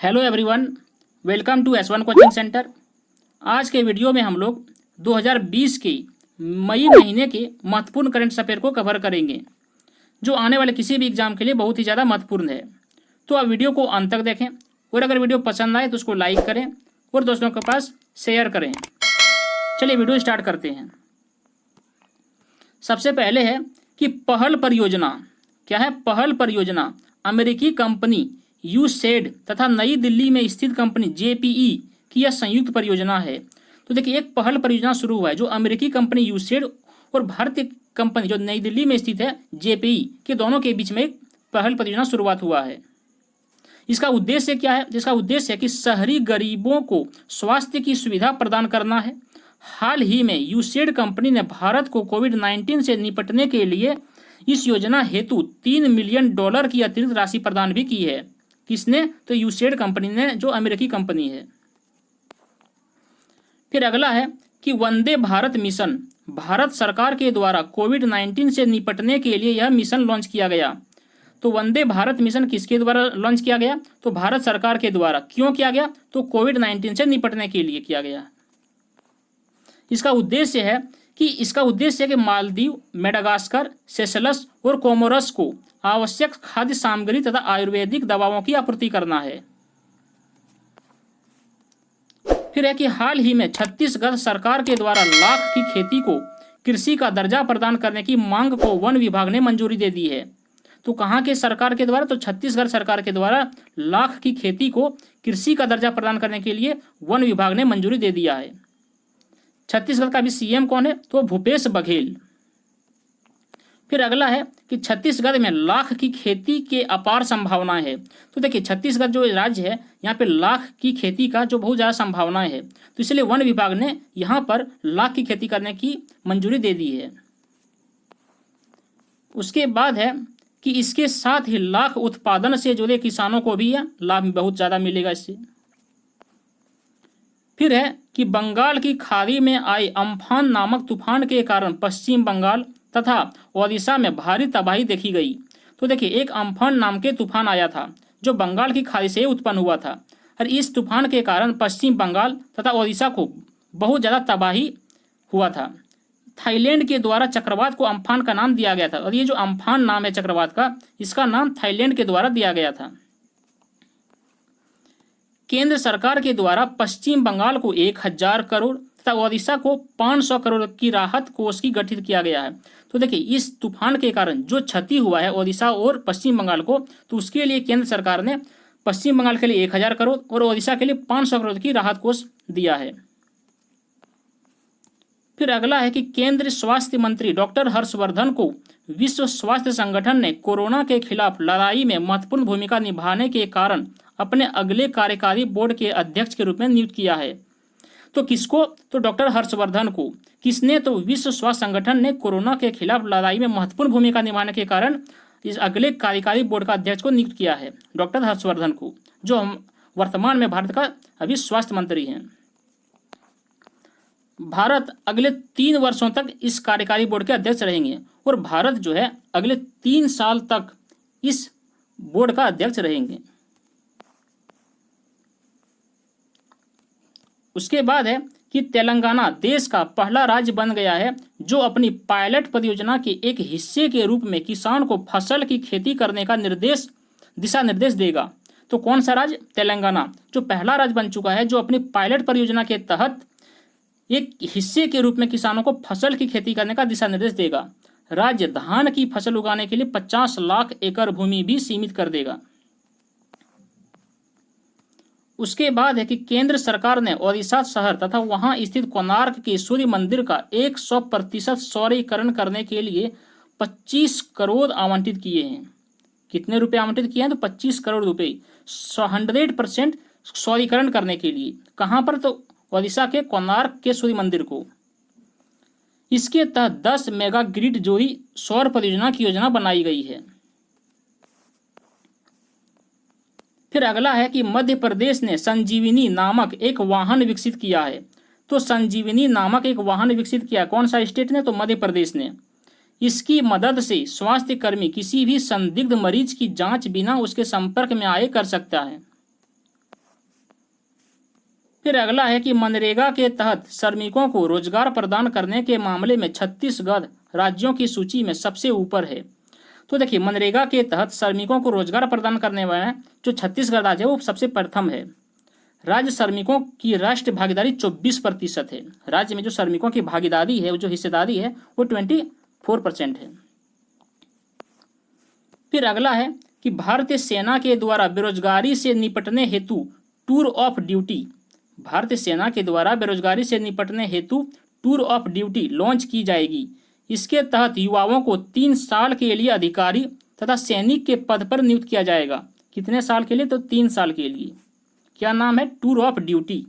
Hello everyone, welcome to S1 coaching centre. आज के video में हम लोग 2020 के मई महीने के महत्वपूर्ण करंट अफेयर को कवर करेंगे, जो आने वाले किसी भी एग्जाम के लिए बहुत ही ज़्यादा महत्वपूर्ण है। तो आप वीडियो को अंत तक देखें और अगर वीडियो पसंद आए तो उसको लाइक करें और दोस्तों के पास शेयर करें। चलिए वीडियो स्टार्ट करते हैं। सबसे पहले है कि पहल परियोजना क्या है। पहल परियोजना अमेरिकी कंपनी यूसेड तथा नई दिल्ली में स्थित कंपनी जेपीई की यह संयुक्त परियोजना है। तो देखिए, एक पहल परियोजना शुरू हुआ है जो अमेरिकी कंपनी यूसेड और भारतीय कंपनी जो नई दिल्ली में स्थित है जेपीई के दोनों के बीच में एक पहल परियोजना शुरुआत हुआ है। इसका उद्देश्य क्या है? जिसका उद्देश्य है कि शहरी गरीबों को स्वास्थ्य की सुविधा प्रदान करना है। हाल ही में यूसेड कंपनी ने भारत को कोविड-19 से निपटने के लिए इस योजना हेतु $3 मिलियन की अतिरिक्त राशि प्रदान भी की है। किसने? तो यूसेड कंपनी ने, जो अमेरिकी कंपनी है। फिर अगला है कि वंदे भारत मिशन भारत सरकार के द्वारा कोविड-19 से निपटने के लिए यह मिशन लॉन्च किया गया। तो वंदे भारत मिशन किसके द्वारा लॉन्च किया गया? तो भारत सरकार के द्वारा। क्यों किया गया? तो कोविड-19 से निपटने के लिए किया गया। इसका उद्देश्य है कि मालदीव, मेडागास्कर, सेशेल्स और कोमोरस को आवश्यक खाद्य सामग्री तथा आयुर्वेदिक दवाओं की आपूर्ति करना है। फिर है कि हाल ही में छत्तीसगढ़ सरकार के द्वारा लाख की खेती को कृषि का दर्जा प्रदान करने की मांग को वन विभाग ने मंजूरी दे दी है। तो कहाँ के सरकार के द्वारा? तो छत्तीसगढ़ सरकार के द्वारा लाख की खेती को कृषि का दर्जा प्रदान करने के लिए वन विभाग ने मंजूरी दे दिया है। छत्तीसगढ़ का भी सीएम कौन है? तो भूपेश बघेल। फिर अगला है कि छत्तीसगढ़ में लाख की खेती के अपार संभावनाएं है। तो देखिए, छत्तीसगढ़ जो राज्य है यहाँ पे लाख की खेती का जो बहुत ज़्यादा संभावनाएं है, तो इसलिए वन विभाग ने यहाँ पर लाख की खेती करने की मंजूरी दे दी है। उसके बाद है कि इसके साथ ही लाख उत्पादन से जुड़े किसानों को भी लाभ बहुत ज़्यादा मिलेगा इससे। फिर है कि बंगाल की खाड़ी में आई अम्फान नामक तूफान के कारण पश्चिम बंगाल तथा ओडिशा में भारी तबाही देखी गई। तो देखिए, एक अम्फान नाम के तूफान आया था जो बंगाल की खाड़ी से उत्पन्न हुआ था, और इस तूफान के कारण पश्चिम बंगाल तथा ओडिशा को बहुत ज़्यादा तबाही हुआ था। थाईलैंड के द्वारा चक्रवात को अम्फान का नाम दिया गया था, और ये जो अम्फान नाम है चक्रवात का, इसका नाम थाईलैंड के द्वारा दिया गया था। केंद्र सरकार के द्वारा पश्चिम बंगाल को 1000 करोड़ तथा ओडिशा को 500 करोड़ की राहत कोष की गठित किया गया है। तो देखिए, इस तूफान के कारण जो क्षति हुआ है ओडिशा और पश्चिम बंगाल को, तो उसके लिए केंद्र सरकार ने पश्चिम बंगाल के लिए 1000 करोड़ और ओडिशा के लिए 500 करोड़ की राहत कोष दिया है। फिर अगला है कि केंद्रीय स्वास्थ्य मंत्री डॉक्टर हर्षवर्धन को विश्व स्वास्थ्य संगठन ने कोरोना के खिलाफ लड़ाई में महत्वपूर्ण भूमिका निभाने के कारण अपने अगले कार्यकारी बोर्ड के अध्यक्ष के रूप में नियुक्त किया है। तो किसको? तो डॉक्टर हर्षवर्धन को। किसने? तो विश्व स्वास्थ्य संगठन ने कोरोना के खिलाफ लड़ाई में महत्वपूर्ण भूमिका निभाने के कारण इस अगले कार्यकारी बोर्ड का अध्यक्ष को नियुक्त किया है, डॉक्टर हर्षवर्धन को, जो हम वर्तमान में भारत का अभी स्वास्थ्य मंत्री हैं। भारत अगले 3 वर्षों तक इस कार्यकारी बोर्ड के अध्यक्ष रहेंगे, और भारत जो है अगले 3 साल तक इस बोर्ड का अध्यक्ष रहेंगे। उसके बाद है कि तेलंगाना देश का पहला राज्य बन गया है जो अपनी पायलट परियोजना के एक हिस्से के रूप में किसान को फसल की खेती करने का दिशा निर्देश देगा। तो कौन सा राज्य? तेलंगाना, जो पहला राज्य बन चुका है जो अपनी पायलट परियोजना के तहत एक हिस्से के रूप में किसानों को फसल की खेती करने का दिशा निर्देश देगा। राज्य धान की फसल उगाने के लिए 50 लाख एकड़ भूमि भी सीमित कर देगा। उसके बाद है कि केंद्र सरकार ने ओडिशा शहर तथा वहां स्थित कोणार्क के सूर्य मंदिर का 100% सौरीकरण करने के लिए 25 करोड़ आवंटित किए हैं। कितने रुपए आवंटित किए हैं? तो 25 करोड़ रुपए 100% सौरीकरण करने के लिए। कहां पर? तो ओडिशा के कोणार्क के सूर्य मंदिर को। इसके तहत 10 मेगा ग्रिड जोड़ी सौर परियोजना की योजना बनाई गई है। फिर अगला है कि मध्य प्रदेश ने संजीवनी नामक एक वाहन विकसित किया है। तो संजीवनी नामक एक वाहन विकसित किया, कौन सा स्टेट ने? तो मध्य प्रदेश ने। इसकी मदद से स्वास्थ्य कर्मी किसी भी संदिग्ध मरीज की जांच बिना उसके संपर्क में आए कर सकता है। फिर अगला है कि मनरेगा के तहत श्रमिकों को रोजगार प्रदान करने के मामले में छत्तीसगढ़ राज्यों की सूची में सबसे ऊपर है। तो देखिए, मनरेगा के तहत श्रमिकों को रोजगार प्रदान करने वाले जो छत्तीसगढ़ राज्य है वो सबसे प्रथम है। राज्य श्रमिकों की राष्ट्रीय भागीदारी 24% है। राज्य में जो श्रमिकों की भागीदारी है, जो हिस्सेदारी है, वो 24% है। फिर अगला है कि भारतीय सेना के द्वारा बेरोजगारी से निपटने हेतु टूर ऑफ ड्यूटी, भारतीय सेना के द्वारा बेरोजगारी से निपटने हेतु टूर ऑफ ड्यूटी लॉन्च की जाएगी। इसके तहत युवाओं को 3 साल के लिए अधिकारी तथा सैनिक के पद पर नियुक्त किया जाएगा। कितने साल के लिए? तो 3 साल के लिए। क्या नाम है? Tour of duty.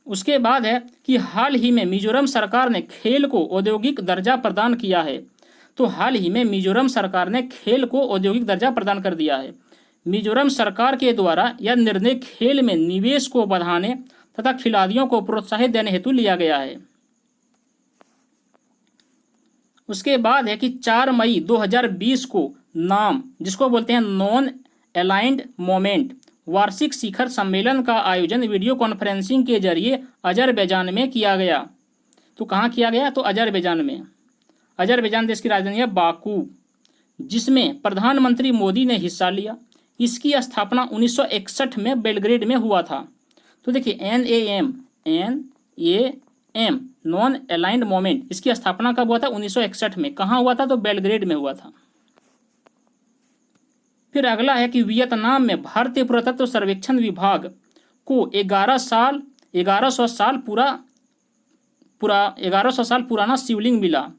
उसके बाद है कि हाल ही में मिजोरम सरकार ने खेल को औद्योगिक दर्जा प्रदान किया है। तो हाल ही में मिजोरम सरकार ने खेल को औद्योगिक दर्जा प्रदान कर दिया है। मिजोरम सरकार के द्वारा यह निर्णय खेल में निवेश को बढ़ाने तथा खिलाड़ियों को प्रोत्साहित देने हेतु लिया गया है। उसके बाद है कि 4 मई 2020 को नाम, जिसको बोलते हैं नॉन अलाइंड मोमेंट, वार्षिक शिखर सम्मेलन का आयोजन वीडियो कॉन्फ्रेंसिंग के जरिए अजरबैजान में किया गया। तो कहाँ किया गया? तो अजरबैजान में। अजरबैजान देश की राजधानी है बाकू, जिसमें प्रधानमंत्री मोदी ने हिस्सा लिया। इसकी स्थापना 1961 में बेलग्रेड में हुआ था। तो देखिए, NAM नॉन अलाइंड मोमेंट, इसकी स्थापना कब हुआ था? 1961 में। कहाँ हुआ था? तो बेलग्रेड में हुआ था। फिर अगला है कि वियतनाम में भारतीय पुरातत्व सर्वेक्षण विभाग को 1100 साल पुराना शिवलिंग मिला।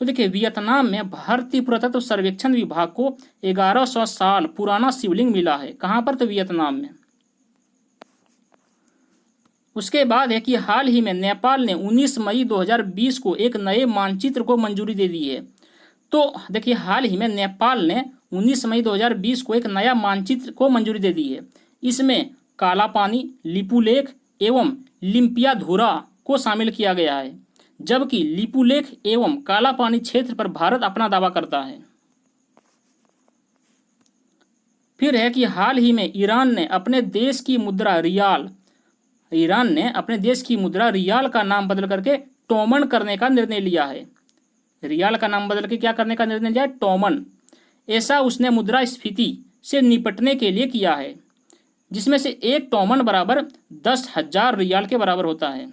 तो देखिए, वियतनाम में भारतीय पुरातत्व सर्वेक्षण विभाग को 1100 साल पुराना शिवलिंग मिला है। कहाँ पर? तो वियतनाम में। उसके बाद है कि हाल ही में नेपाल ने 19 मई 2020 को एक नए मानचित्र को मंजूरी दे दी है। तो देखिए, हाल ही में नेपाल ने 19 मई 2020 को एक नया मानचित्र को मंजूरी दे दी है। इसमें काला पानी, लिपुलेख एवं लिम्पियाधुरा को शामिल किया गया है, जबकि लिपुलेख एवं काला पानी क्षेत्र पर भारत अपना दावा करता है। फिर है कि हाल ही में ईरान ने अपने देश की मुद्रा रियाल का नाम बदल करके टोमन करने का निर्णय लिया है। रियाल का नाम बदल के क्या करने का निर्णय लिया है? टोमन। ऐसा उसने मुद्रास्फीति से निपटने के लिए किया है, जिसमें से 1 टोमन बराबर 10,000 रियाल के बराबर होता है।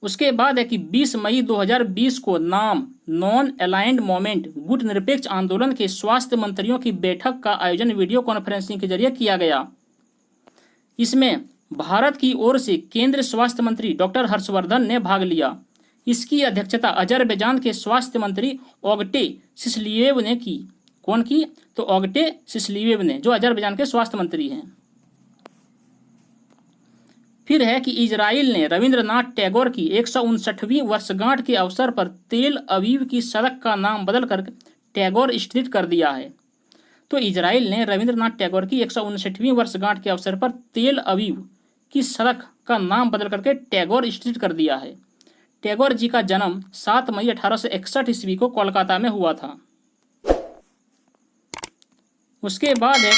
उसके बाद है कि 20 मई 2020 को नाम नॉन अलाइंड मोमेंट गुट निरपेक्ष आंदोलन के स्वास्थ्य मंत्रियों की बैठक का आयोजन वीडियो कॉन्फ्रेंसिंग के जरिए किया गया। इसमें भारत की ओर से केंद्रीय स्वास्थ्य मंत्री डॉक्टर हर्षवर्धन ने भाग लिया। इसकी अध्यक्षता अजरबैजान के स्वास्थ्य मंत्री ओगटे सिसलिएव ने की। कौन की? तो ओगटे सिसलिएव ने, जो अजरबैजान के स्वास्थ्य मंत्री हैं। फिर है कि इजराइल ने रविंद्रनाथ टैगोर की 159वीं वर्षगांठ के अवसर पर तेल अवीव की सड़क का नाम बदल कर टैगोर स्ट्रीट कर दिया है। तो इजराइल ने रविंद्रनाथ टैगोर की 159वीं वर्षगांठ के अवसर पर तेल अवीव की सड़क का नाम बदल करके टैगोर स्ट्रीट कर दिया है। टैगोर जी का जन्म 7 मई 1861 ईस्वी को कोलकाता में हुआ था। उसके बाद है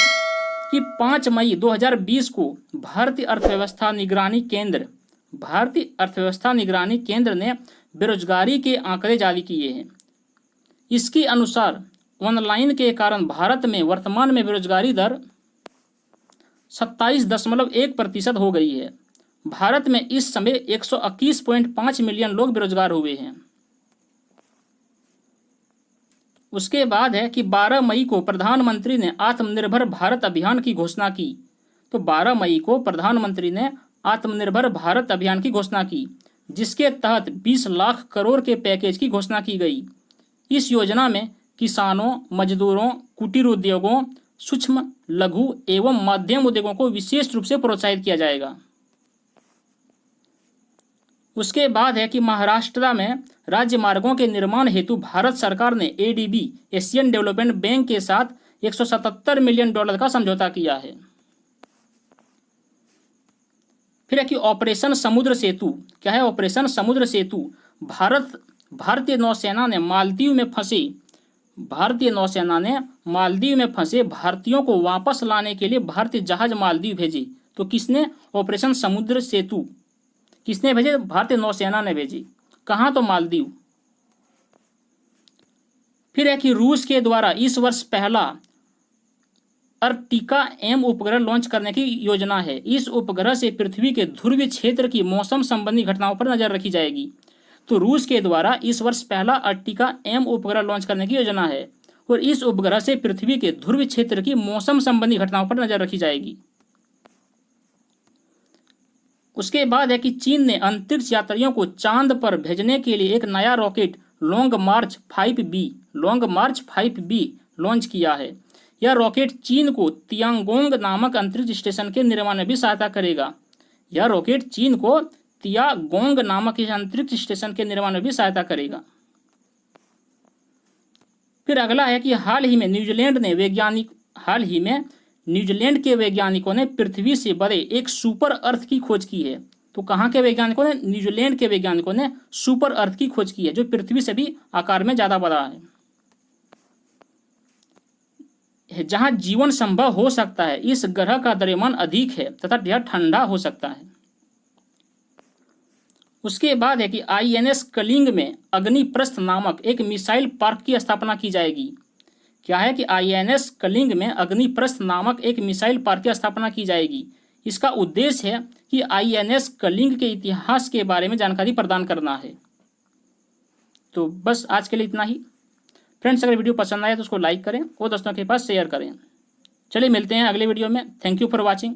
कि 5 मई 2020 को भारतीय अर्थव्यवस्था निगरानी केंद्र ने बेरोजगारी के आंकड़े जारी किए हैं। इसके अनुसार ऑनलाइन के कारण भारत में वर्तमान में बेरोजगारी दर 27.1% हो गई है। भारत में इस समय 121.5 मिलियन लोग बेरोजगार हुए हैं। उसके बाद है कि 12 मई को प्रधानमंत्री ने आत्मनिर्भर भारत अभियान की घोषणा की। तो 12 मई को प्रधानमंत्री ने आत्मनिर्भर भारत अभियान की घोषणा की, जिसके तहत 20 लाख करोड़ के पैकेज की घोषणा की गई। इस योजना में किसानों, मजदूरों, कुटीर उद्योगों, सूक्ष्म, लघु एवं मध्यम उद्योगों को विशेष रूप से प्रोत्साहित किया जाएगा। उसके बाद है कि महाराष्ट्र में राज्य मार्गों के निर्माण हेतु भारत सरकार ने ADB एशियन डेवलपमेंट बैंक के साथ $177 मिलियन का समझौता किया है। फिर है कि ऑपरेशन समुद्र सेतु। क्या है ऑपरेशन समुद्र सेतु? भारतीय नौसेना ने मालदीव में फंसे भारतीय नौसेना ने मालदीव में फंसे भारतीयों को वापस लाने के लिए भारतीय जहाज मालदीव भेजे। तो किसने? ऑपरेशन समुद्र सेतु किसने भेजे? भारतीय नौसेना ने भेजी। कहाँ? तो मालदीव। फिर है कि रूस के द्वारा इस वर्ष पहला अर्कटिका एम उपग्रह लॉन्च करने की योजना है। इस उपग्रह से पृथ्वी के ध्रुवीय क्षेत्र की मौसम संबंधी घटनाओं पर नजर रखी जाएगी। तो रूस के द्वारा इस वर्ष पहला अर्कटिका एम उपग्रह लॉन्च करने की योजना है और इस उपग्रह से पृथ्वी के ध्रुवीय क्षेत्र की मौसम संबंधी घटनाओं पर नजर रखी जाएगी। उसके बाद है कि चीन ने अंतरिक्ष यात्रियों को चांद पर भेजने के लिए एक नया रॉकेट लॉन्ग मार्च 5B लॉन्च किया है। यह रॉकेट चीन को तियांगोंग नामक अंतरिक्ष स्टेशन के निर्माण में भी सहायता करेगा। यह रॉकेट चीन को तियांगोंग नामक इस अंतरिक्ष स्टेशन के निर्माण में भी सहायता करेगा। फिर अगला है कि हाल ही में न्यूजीलैंड के वैज्ञानिकों ने पृथ्वी से बड़े एक सुपर अर्थ की खोज की है। तो कहाँ के वैज्ञानिकों ने? न्यूजीलैंड के वैज्ञानिकों ने सुपर अर्थ की खोज की है जो पृथ्वी से भी आकार में ज्यादा बड़ा है, जहां जीवन संभव हो सकता है। इस ग्रह का द्रव्यमान अधिक है तथा यह ठंडा हो सकता है। उसके बाद है कि INS कलिंग में अग्निप्रस्थ नामक एक मिसाइल पार्क की स्थापना की जाएगी। क्या है? कि INS कलिंग में अग्निप्रस्थ नामक एक मिसाइल पार्क की स्थापना की जाएगी। इसका उद्देश्य है कि INS कलिंग के इतिहास के बारे में जानकारी प्रदान करना है। तो बस आज के लिए इतना ही। फ्रेंड्स, अगर वीडियो पसंद आए तो उसको लाइक करें और दोस्तों के पास शेयर करें। चलिए मिलते हैं अगले वीडियो में। Thank you for watching.